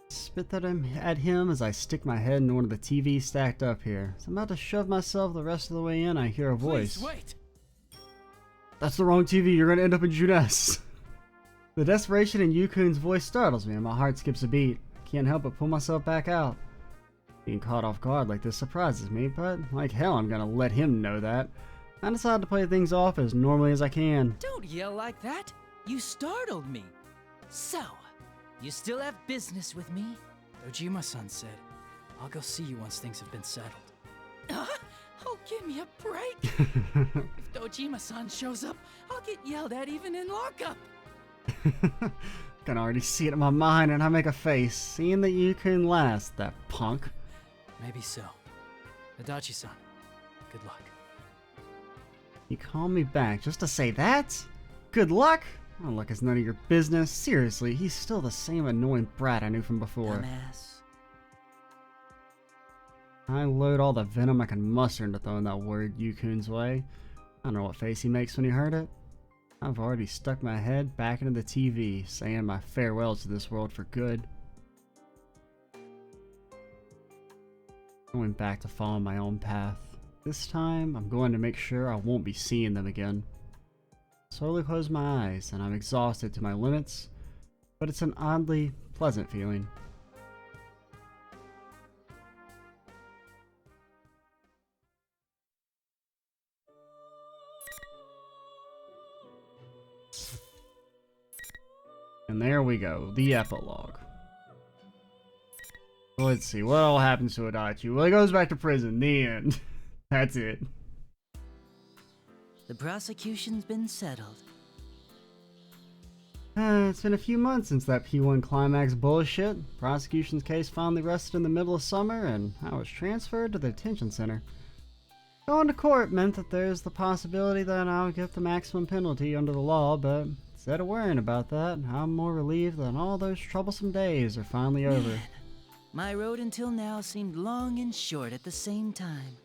spit at him as I stick my head in one of the TVs stacked up here. As I'm about to shove myself the rest of the way in, I hear a voice. Please, wait! That's the wrong TV, you're gonna end up in Junes. The desperation in Yukun's voice startles me and my heart skips a beat. I can't help but pull myself back out. Being caught off guard like this surprises me, but like hell I'm gonna let him know that. I decide to play things off as normally as I can. Don't yell like that! You startled me! So, you still have business with me? Dojima-san said, I'll go see you once things have been settled. Oh, give me a break! If Dojima-san shows up, I'll get yelled at even in lockup! Can already see it in my mind and I make a face, seeing that you can last, that punk. Maybe so. Adachi-san, good luck. You call me back just to say that? Good luck? Oh, luck is none of your business. Seriously, he's still the same annoying brat I knew from before. Dumbass. I load all the venom I can muster into throwing that word Yukun's way. I don't know what face he makes when he heard it. I've already stuck my head back into the TV, saying my farewells to this world for good. Going back to following my own path. This time, I'm going to make sure I won't be seeing them again. Slowly close my eyes, and I'm exhausted to my limits, but it's an oddly pleasant feeling. And there we go, the epilogue. Let's see, what all happens to Adachi? Well, he goes back to prison, the end. That's it. The prosecution's been settled. It's been a few months since that P1 climax bullshit. Prosecution's case finally rested in the middle of summer, and I was transferred to the detention center. Going to court meant that there's the possibility that I'll get the maximum penalty under the law, but instead of worrying about that, I'm more relieved that all those troublesome days are finally over. Man, my road until now seemed long and short at the same time.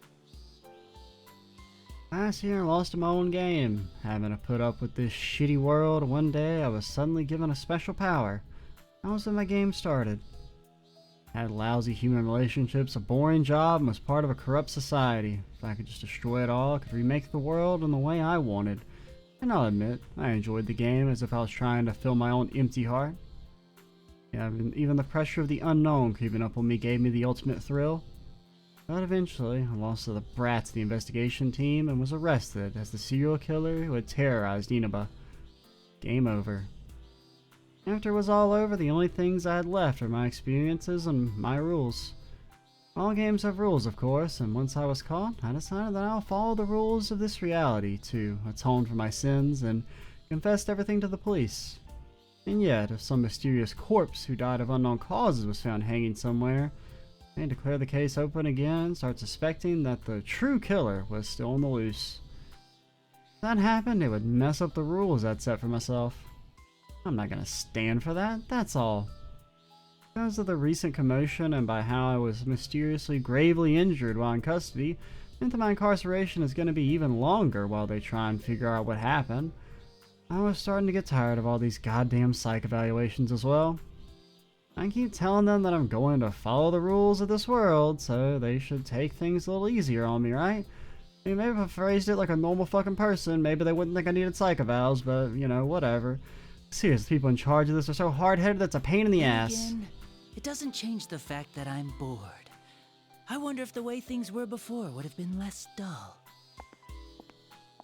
Last year I lost in my own game. Having to put up with this shitty world, one day I was suddenly given a special power. That was when my game started. Had lousy human relationships, a boring job, and was part of a corrupt society. If I could just destroy it all, I could remake the world in the way I wanted. And I'll admit, I enjoyed the game as if I was trying to fill my own empty heart. Yeah, even the pressure of the unknown creeping up on me gave me the ultimate thrill. But eventually, I lost to the brats of the investigation team and was arrested as the serial killer who had terrorized Inaba. Game over. After it was all over, the only things I had left were my experiences and my rules. All games have rules, of course, and once I was caught, I decided that I'll follow the rules of this reality to atone for my sins and confessed everything to the police. And yet, if some mysterious corpse who died of unknown causes was found hanging somewhere, They declare the case open again, start suspecting that the true killer was still on the loose. If that happened, it would mess up the rules I'd set for myself. I'm not gonna stand for that, that's all. Because of the recent commotion and by how I was mysteriously gravely injured while in custody, meant that my incarceration is gonna be even longer while they try and figure out what happened. I was starting to get tired of all these goddamn psych evaluations as well. I keep telling them that I'm going to follow the rules of this world, so they should take things a little easier on me, right? I mean, maybe if I phrased it like a normal fucking person, maybe they wouldn't think I needed psych evals, but, you know, whatever. Seriously, the people in charge of this are so hard-headed that's a pain in the ass. Again, it doesn't change the fact that I'm bored. I wonder if the way things were before would have been less dull.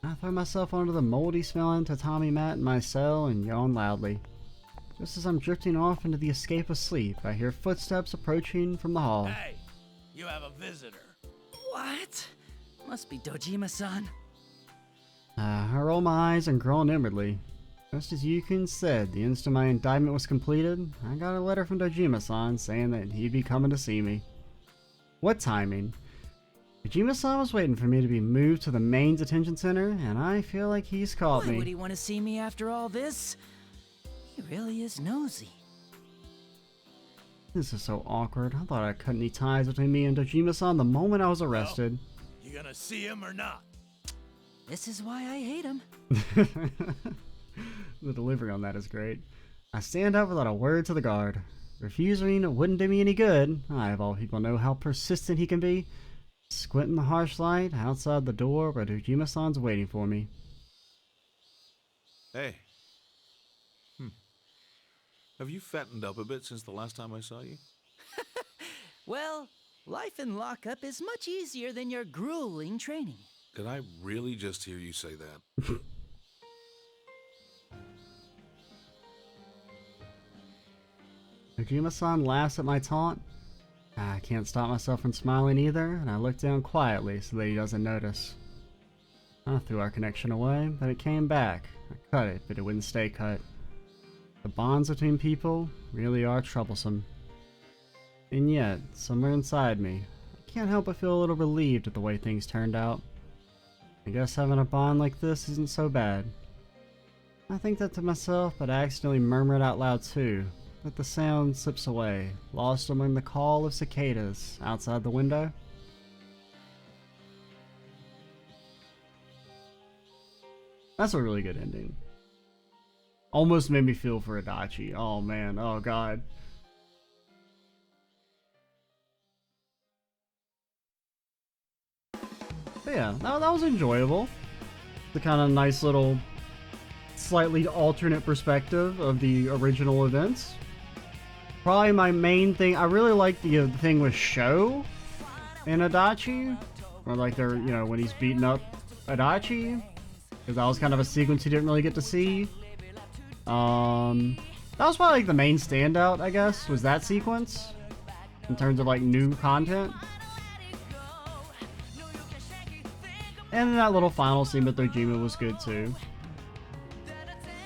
I throw myself onto the moldy-smelling tatami mat in my cell and yawn loudly. Just as I'm drifting off into the escape of sleep, I hear footsteps approaching from the hall. Hey, you have a visitor. What? Must be Dojima-san. I roll my eyes and groan inwardly. Just as Yukun said, the instant my indictment was completed, I got a letter from Dojima-san saying that he'd be coming to see me. What timing? Dojima-san was waiting for me to be moved to the main detention center, and I feel like he's caught Why me. would he want to see me after all this? He really is nosy. This is so awkward. I thought I cut any ties between me and Dojima-san the moment I was arrested. You gonna see him or not? This is why I hate him. The delivery on that is great. I stand up without a word to the guard. Refusing wouldn't do me any good. I, of all people, know how persistent he can be. Squint in the harsh light outside the door where Dojima-san's waiting for me. Hey. Have you fattened up a bit since the last time I saw you? Well, life in lockup is much easier than your grueling training. Did I really just hear you say that? Dojima-san laughs at my taunt. I can't stop myself from smiling either, and I look down quietly so that he doesn't notice. I threw our connection away, but it came back. I cut it, but it wouldn't stay cut. The bonds between people really are troublesome. And yet, somewhere inside me, I can't help but feel a little relieved at the way things turned out. I guess having a bond like this isn't so bad. I think that to myself, but I accidentally murmur it out loud too. But the sound slips away, lost among the call of cicadas outside the window. That's a really good ending. Almost made me feel for Adachi. Oh man, oh god. But yeah, that was enjoyable. The kind of nice little, slightly alternate perspective of the original events. Probably my main thing, I really like the thing with Sho in Adachi. Or like they're, you know, when he's beating up Adachi. Because that was kind of a sequence you didn't really get to see. That was probably like the main standout, I guess, was that sequence. In terms of like new content. And that little final scene with Dojima was good too.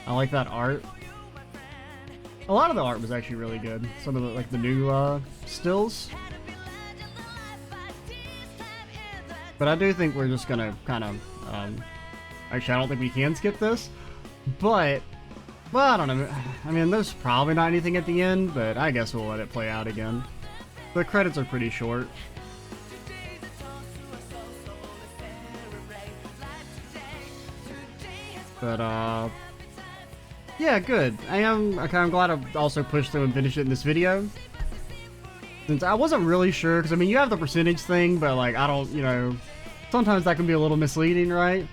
I like that art. A lot of the art was actually really good. Some of the like the new stills. But I do think we're just gonna kind of actually I don't think we can skip this. But well, I don't know. I mean, there's probably not anything at the end, but I guess we'll let it play out again. The credits are pretty short. But yeah, good. I'm glad I also pushed through and finished it in this video. Since I wasn't really sure, because I mean, you have the percentage thing, but like, I don't, you know, sometimes that can be a little misleading, right?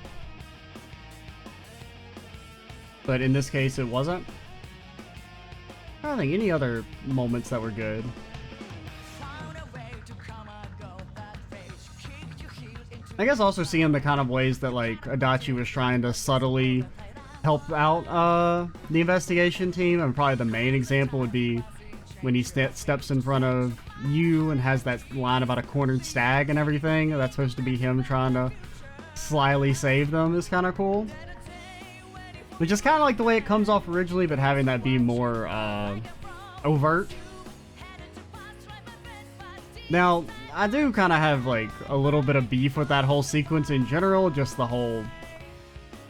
But in this case, it wasn't. I don't think any other moments that were good. I guess also seeing the kind of ways that like Adachi was trying to subtly help out the investigation team, and probably the main example would be when he steps in front of you and has that line about a cornered stag and everything. That's supposed to be him trying to slyly save them is kind of cool. Which is kind of like the way it comes off originally, but having that be more overt. Now, I do kind of have, like, a little bit of beef with that whole sequence in general, just the whole,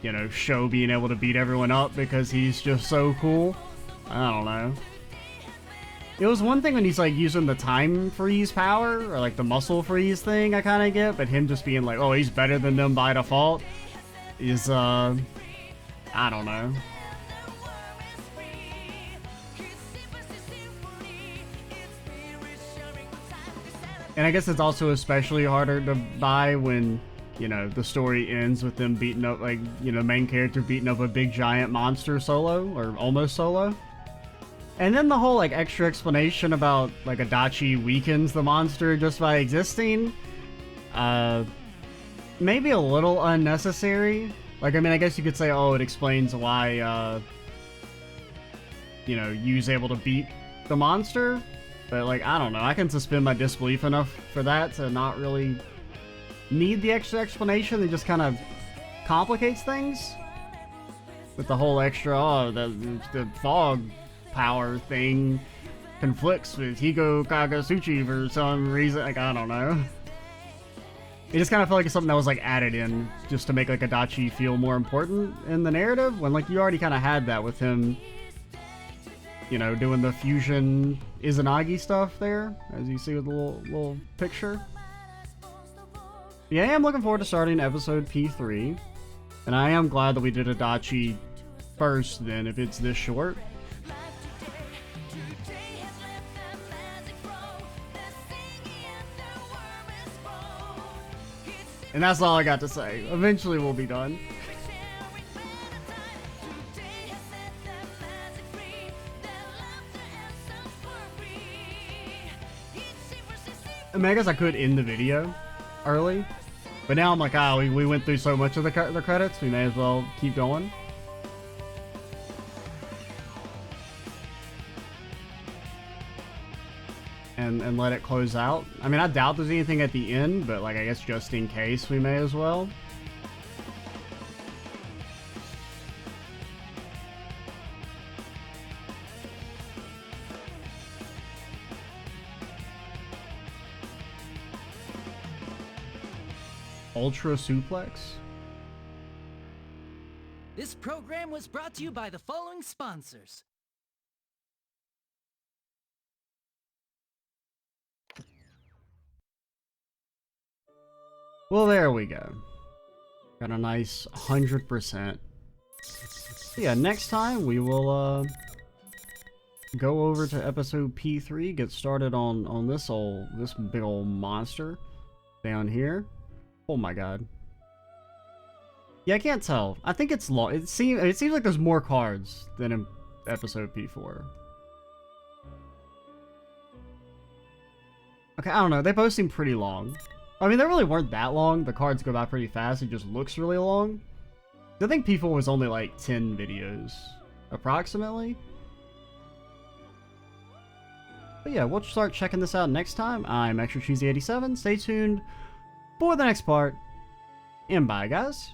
you know, Sho being able to beat everyone up because he's just so cool. I don't know. It was one thing when he's, like, using the time freeze power, or, like, the muscle freeze thing I kind of get, but him just being like, oh, he's better than them by default is, I don't know. And I guess it's also especially harder to buy when, you know, the story ends with them beating up, like, you know, main character beating up a big giant monster solo, or almost solo. And then the whole, like, extra explanation about, like, Adachi weakens the monster just by existing, maybe a little unnecessary. Like, I mean, I guess you could say, oh, it explains why, you know, Yu's able to beat the monster. But, like, I don't know. I can suspend my disbelief enough for that to not really need the extra explanation. It just kind of complicates things. With the whole extra, oh, the fog power thing conflicts with Higo Kagasuchi for some reason. Like, I don't know. It just kind of felt like it's something that was, like, added in just to make, like, Adachi feel more important in the narrative. When, like, you already kind of had that with him, you know, doing the fusion Izanagi stuff there, as you see with the little picture. Yeah, I am looking forward to starting episode P3, and I am glad that we did Adachi first then, if it's this short. And that's all I got to say. Eventually we'll be done. I mean, I guess I could end the video early, but now I'm like, we went through so much of the credits, we may as well keep going. And let it close out. I mean, I doubt there's anything at the end, but, like, I guess just in case, we may as well. Ultra Suplex? This program was brought to you by the following sponsors. Well, there we go. Got a nice 100%. So yeah, next time we will go over to episode P3, get started on this big old monster down here. Oh my god. Yeah, I can't tell. I think it's long. It seems like there's more cards than in episode P4. Okay, I don't know. They both seem pretty long. I mean, they really weren't that long. The cards go by pretty fast. It just looks really long. I think P4 was only like 10 videos, approximately. But yeah, we'll start checking this out next time. I'm Extra Cheesy 87. Stay tuned for the next part. And bye, guys.